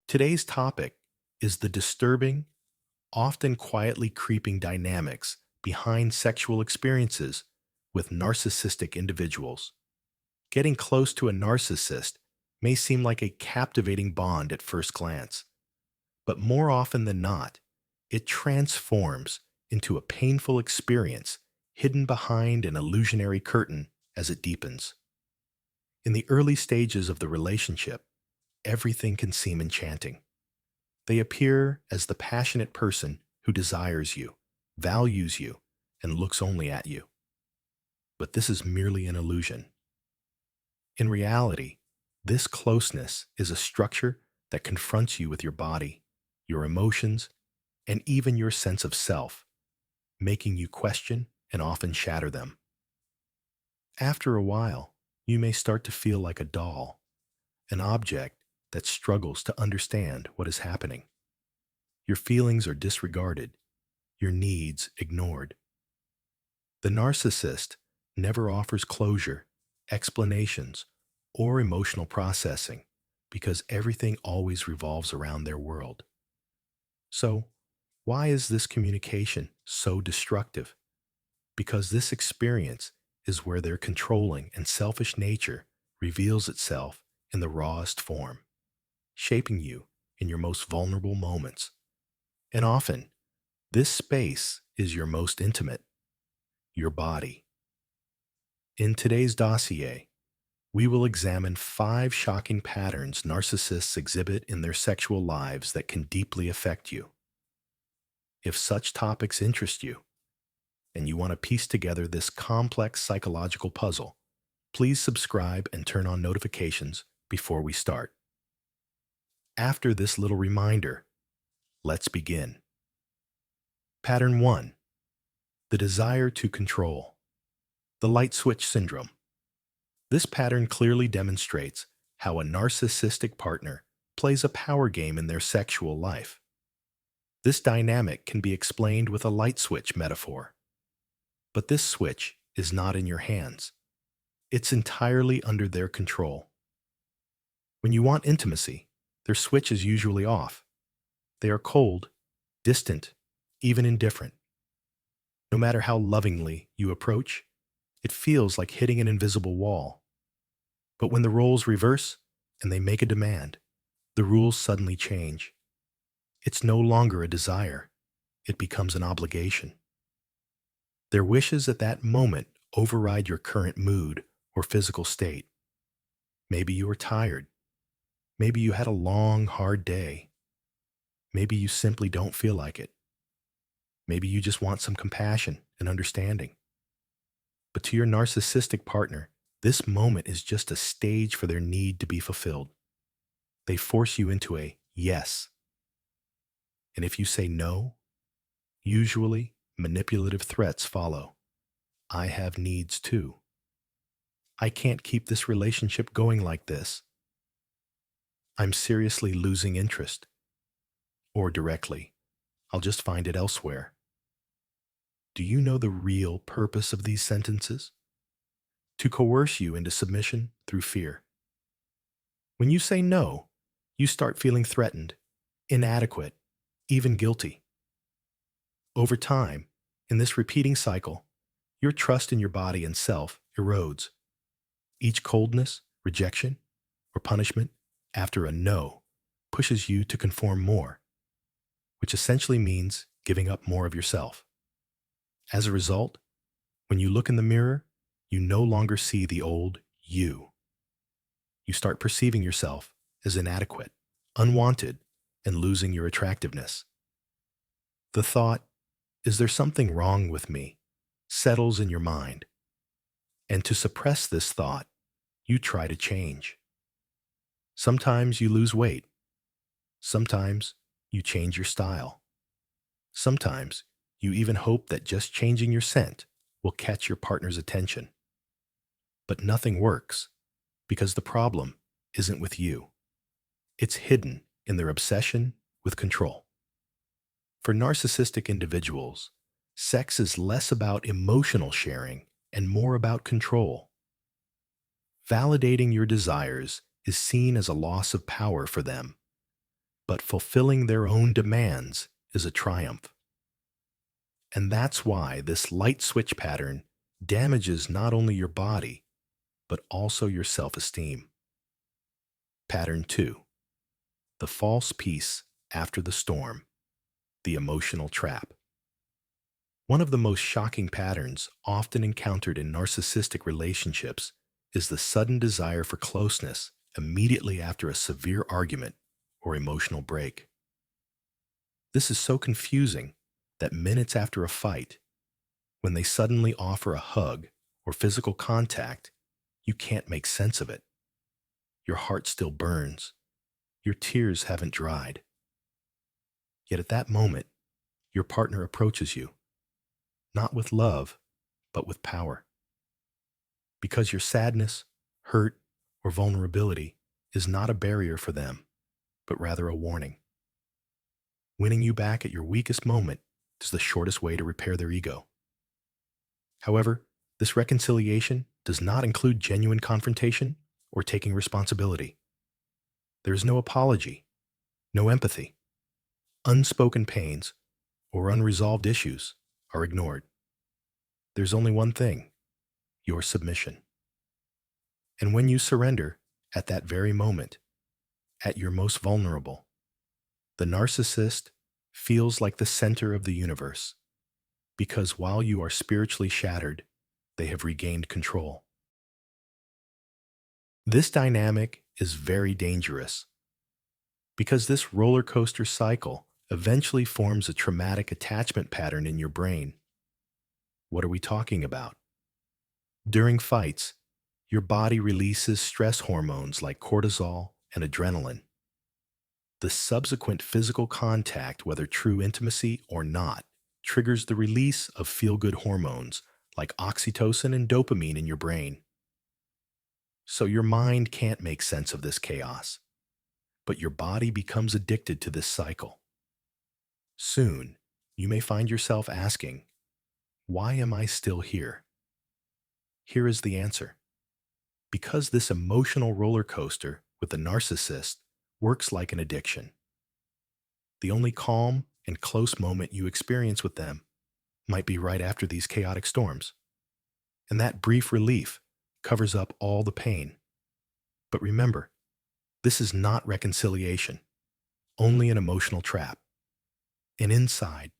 Today's topic is the disturbing, often quietly creeping dynamics behind sexual experiences with narcissistic individuals. Getting close to a narcissist may seem like a captivating bond at first glance, but more often than not, it transforms into a painful experience hidden behind an illusionary curtain as it deepens. In the early stages of the relationship, everything can seem enchanting. They appear as the passionate person who desires you, values you, and looks only at you. But this is merely an illusion. In reality, this closeness is a structure that confronts you with your body, your emotions, and even your sense of self, making you question and often shatter them. After a while, you may start to feel like a doll, an object that struggles to understand what is happening. Your feelings are disregarded, your needs ignored. The narcissist never offers closure, explanations, or emotional processing because everything always revolves around their world. So, why is this communication so destructive? Because this experience is where their controlling and selfish nature reveals itself in the rawest form, shaping you in your most vulnerable moments. And often, this space is your most intimate, your body. In today's dossier, we will examine 5 shocking patterns narcissists exhibit in their sexual lives that can deeply affect you. If such topics interest you, and you want to piece together this complex psychological puzzle, please subscribe and turn on notifications before we start. After this little reminder, let's begin. Pattern 1. The desire to control. The light switch syndrome. This pattern clearly demonstrates how a narcissistic partner plays a power game in their sexual life. This dynamic can be explained with a light switch metaphor. But this switch is not in your hands. It's entirely under their control. When you want intimacy, their switch is usually off. They are cold, distant, even indifferent. No matter how lovingly you approach, it feels like hitting an invisible wall. But when the roles reverse and they make a demand, the rules suddenly change. It's no longer a desire. It becomes an obligation. Their wishes at that moment override your current mood or physical state. Maybe you are tired. Maybe you had a long, hard day. Maybe you simply don't feel like it. Maybe you just want some compassion and understanding. But to your narcissistic partner, this moment is just a stage for their need to be fulfilled. They force you into a yes. And if you say no, usually manipulative threats follow. I have needs too. I can't keep this relationship going like this. I'm seriously losing interest. Or directly, I'll just find it elsewhere. Do you know the real purpose of these sentences? To coerce you into submission through fear. When you say no, you start feeling threatened, inadequate, even guilty. Over time, in this repeating cycle, your trust in your body and self erodes. Each coldness, rejection, or punishment after a no pushes you to conform more, which essentially means giving up more of yourself. As a result, when you look in the mirror, you no longer see the old you. You start perceiving yourself as inadequate, unwanted, and losing your attractiveness. The thought, is there something wrong with me, settles in your mind. And to suppress this thought, you try to change. Sometimes you lose weight. Sometimes you change your style. Sometimes you even hope that just changing your scent will catch your partner's attention. But nothing works because the problem isn't with you. It's hidden in their obsession with control. For narcissistic individuals, sex is less about emotional sharing and more about control. Validating your desires is seen as a loss of power for them, but fulfilling their own demands is a triumph. And that's why this light switch pattern damages not only your body, but also your self-esteem. Pattern 2. The false peace after the storm, the emotional trap. One of the most shocking patterns often encountered in narcissistic relationships is the sudden desire for closeness immediately after a severe argument or emotional break. This is so confusing that minutes after a fight, when they suddenly offer a hug or physical contact, you can't make sense of it. Your heart still burns. Your tears haven't dried. Yet at that moment, your partner approaches you, not with love, but with power. Because your sadness, hurt, or vulnerability is not a barrier for them, but rather a warning. Winning you back at your weakest moment is the shortest way to repair their ego. However, this reconciliation does not include genuine confrontation or taking responsibility. There is no apology, no empathy. Unspoken pains or unresolved issues are ignored. There's only one thing: your submission. And when you surrender at that very moment, at your most vulnerable, the narcissist feels like the center of the universe, because while you are spiritually shattered, they have regained control. This dynamic is very dangerous because this roller coaster cycle eventually forms a traumatic attachment pattern in your brain. What are we talking about? During fights, your body releases stress hormones like cortisol and adrenaline. The subsequent physical contact, whether true intimacy or not, triggers the release of feel-good hormones like oxytocin and dopamine in your brain. So your mind can't make sense of this chaos, but your body becomes addicted to this cycle. Soon, you may find yourself asking, "Why am I still here?" Here is the answer. Because this emotional roller coaster with the narcissist works like an addiction. The only calm and close moment you experience with them might be right after these chaotic storms. And that brief relief covers up all the pain. But remember, this is not reconciliation, only an emotional trap. And inside,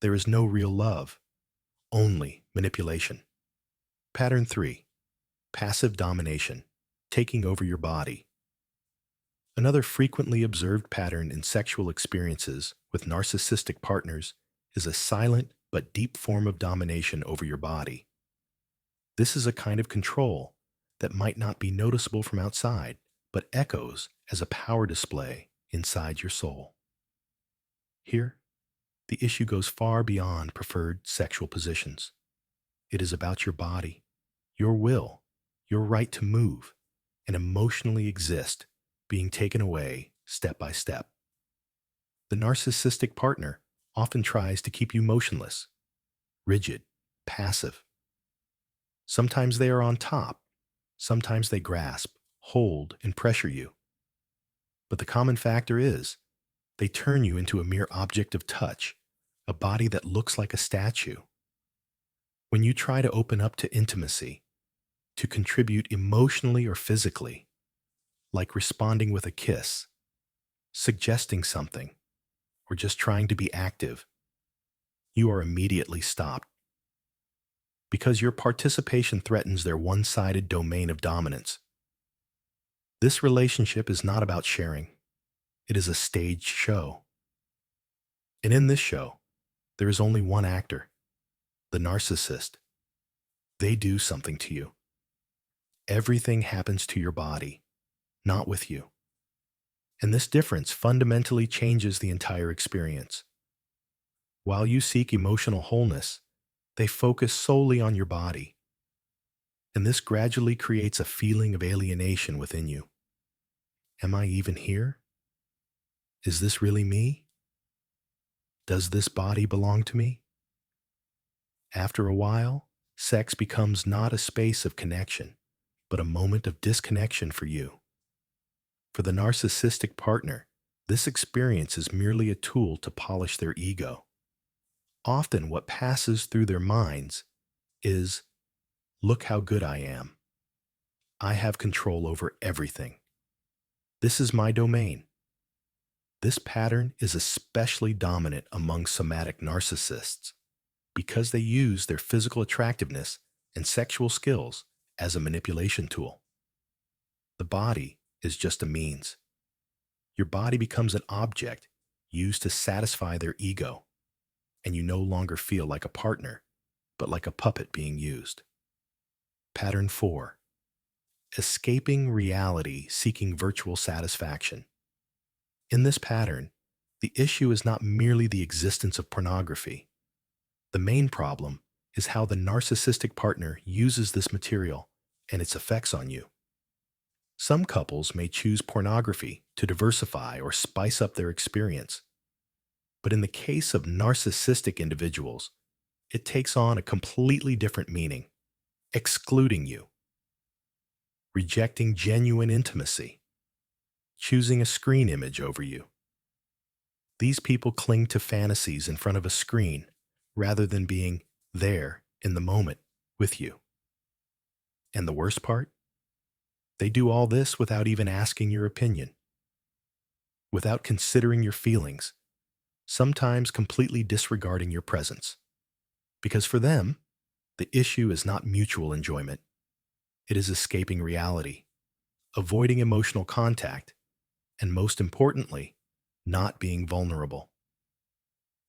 there is no real love, only manipulation. Pattern 3. Passive domination, taking over your body. Another frequently observed pattern in sexual experiences with narcissistic partners is a silent but deep form of domination over your body. This is a kind of control that might not be noticeable from outside, but echoes as a power display inside your soul. Here, the issue goes far beyond preferred sexual positions. It is about your body, your will, your right to move, and emotionally exist being taken away step by step. The narcissistic partner often tries to keep you motionless, rigid, passive. Sometimes they are on top, sometimes they grasp, hold, and pressure you. But the common factor is they turn you into a mere object of touch, a body that looks like a statue. When you try to open up to intimacy, to contribute emotionally or physically, like responding with a kiss, suggesting something, or just trying to be active, you are immediately stopped. Because your participation threatens their one-sided domain of dominance. This relationship is not about sharing. It is a staged show. And in this show, there is only one actor, the narcissist. They do something to you. Everything happens to your body, not with you. And this difference fundamentally changes the entire experience. While you seek emotional wholeness, they focus solely on your body. And this gradually creates a feeling of alienation within you. Am I even here? Is this really me? Does this body belong to me? After a while, sex becomes not a space of connection, but a moment of disconnection for you. For the narcissistic partner, This experience is merely a tool to polish their ego. Often, what passes through their minds is, look how good I am. I have control over everything. This is my domain. This pattern is especially dominant among somatic narcissists because they use their physical attractiveness and sexual skills as a manipulation tool. The body is just a means. Your body becomes an object used to satisfy their ego, and you no longer feel like a partner, but like a puppet being used. Pattern 4. Escaping reality, seeking virtual satisfaction. In this pattern, the issue is not merely the existence of pornography. The main problem is how the narcissistic partner uses this material and its effects on you. Some couples may choose pornography to diversify or spice up their experience. But in the case of narcissistic individuals, it takes on a completely different meaning, excluding you, rejecting genuine intimacy, choosing a screen image over you. These people cling to fantasies in front of a screen rather than being there in the moment with you. And the worst part? They do all this without even asking your opinion, without considering your feelings, sometimes completely disregarding your presence. Because for them, the issue is not mutual enjoyment. It is escaping reality, avoiding emotional contact, and most importantly, not being vulnerable.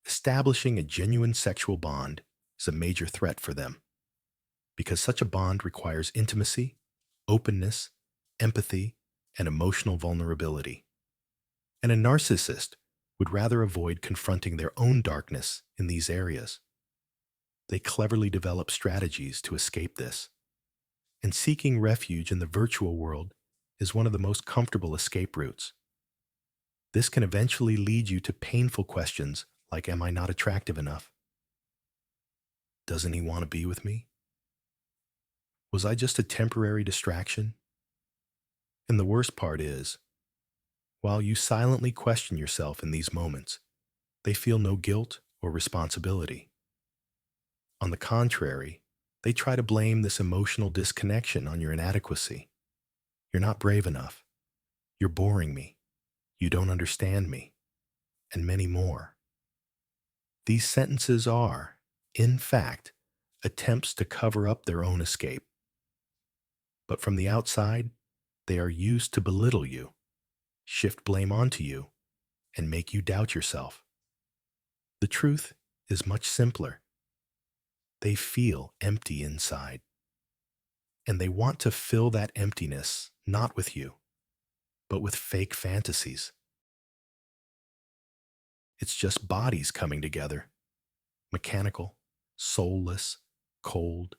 Establishing a genuine sexual bond is a major threat for them, because such a bond requires intimacy, openness, empathy, and emotional vulnerability. And a narcissist would rather avoid confronting their own darkness in these areas. They cleverly develop strategies to escape this. And seeking refuge in the virtual world is one of the most comfortable escape routes. This can eventually lead you to painful questions like, am I not attractive enough? Doesn't he want to be with me? Was I just a temporary distraction? And the worst part is, while you silently question yourself in these moments, they feel no guilt or responsibility. On the contrary, they try to blame this emotional disconnection on your inadequacy. You're not brave enough. You're boring me. You don't understand me. And many more. These sentences are, in fact, attempts to cover up their own escape. But from the outside, they are used to belittle you, shift blame onto you, and make you doubt yourself. The truth is much simpler. They feel empty inside. And they want to fill that emptiness not with you, but with fake fantasies. It's just bodies coming together, mechanical, soulless, cold.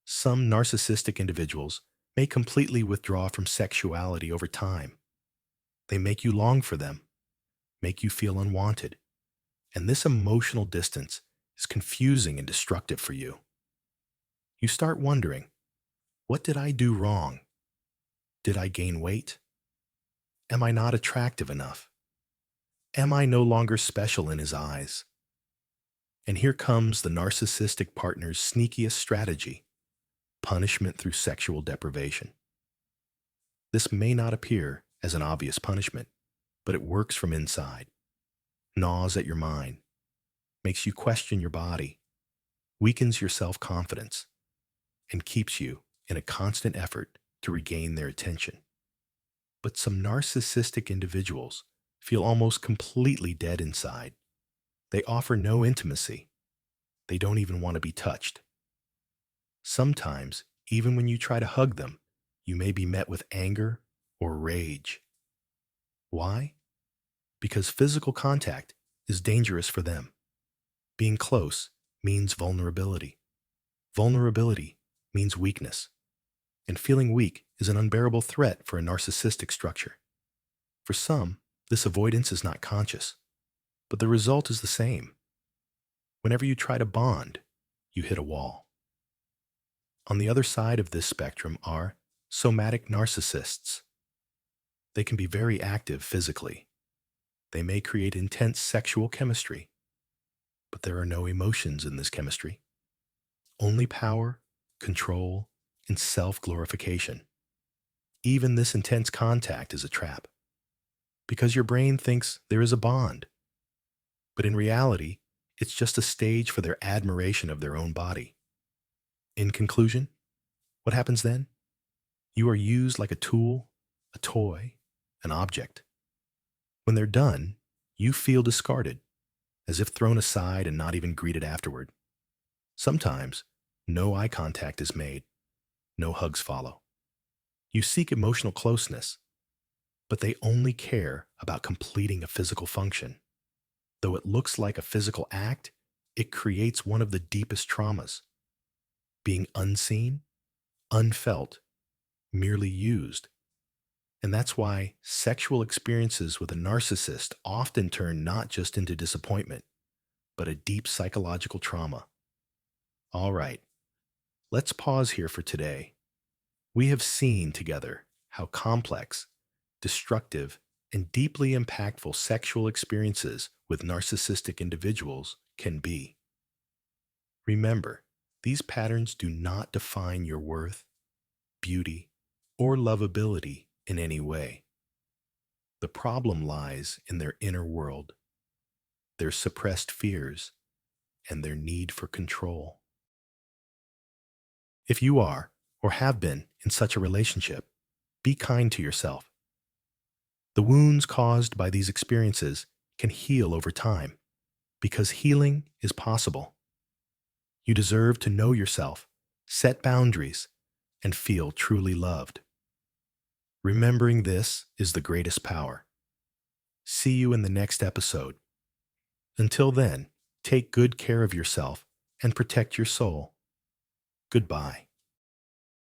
Some narcissistic individuals may completely withdraw from sexuality over time. They make you long for them, make you feel unwanted, and this emotional distance is confusing and destructive for you. You start wondering, what did I do wrong? Did I gain weight? Am I not attractive enough? Am I no longer special in his eyes? And here comes the narcissistic partner's sneakiest strategy, punishment through sexual deprivation. This may not appear as an obvious punishment, but it works from inside, gnaws at your mind, makes you question your body, weakens your self-confidence, and keeps you in a constant effort to regain their attention. But some narcissistic individuals feel almost completely dead inside. They offer no intimacy. They don't even want to be touched. Sometimes, even when you try to hug them, you may be met with anger or rage. Why? Because physical contact is dangerous for them. Being close means vulnerability. Vulnerability means weakness. And feeling weak is an unbearable threat for a narcissistic structure. For some, this avoidance is not conscious, but the result is the same. Whenever you try to bond, you hit a wall. On the other side of this spectrum are somatic narcissists. They can be very active physically, They may create intense sexual chemistry, but there are no emotions in this chemistry. Only power, control, and self-glorification. Even this intense contact is a trap, because your brain thinks there is a bond. But in reality, it's just a stage for their admiration of their own body. In conclusion, what happens then? You are used like a tool, a toy, an object. When they're done, you feel discarded, as if thrown aside and not even greeted afterward. Sometimes, no eye contact is made, no hugs follow. You seek emotional closeness, but they only care about completing a physical function. Though it looks like a physical act, it creates one of the deepest traumas. Being unseen, unfelt, merely used. And that's why sexual experiences with a narcissist often turn not just into disappointment, but a deep psychological trauma. All right, let's pause here for today. We have seen together how complex, destructive, and deeply impactful sexual experiences with narcissistic individuals can be. Remember, these patterns do not define your worth, beauty, or lovability in any way. The problem lies in their inner world, their suppressed fears, and their need for control. If you are, or have been, in such a relationship, be kind to yourself. The wounds caused by these experiences can heal over time, because healing is possible. You deserve to know yourself, set boundaries, and feel truly loved. Remembering this is the greatest power. See you in the next episode. Until then, take good care of yourself and protect your soul. Goodbye.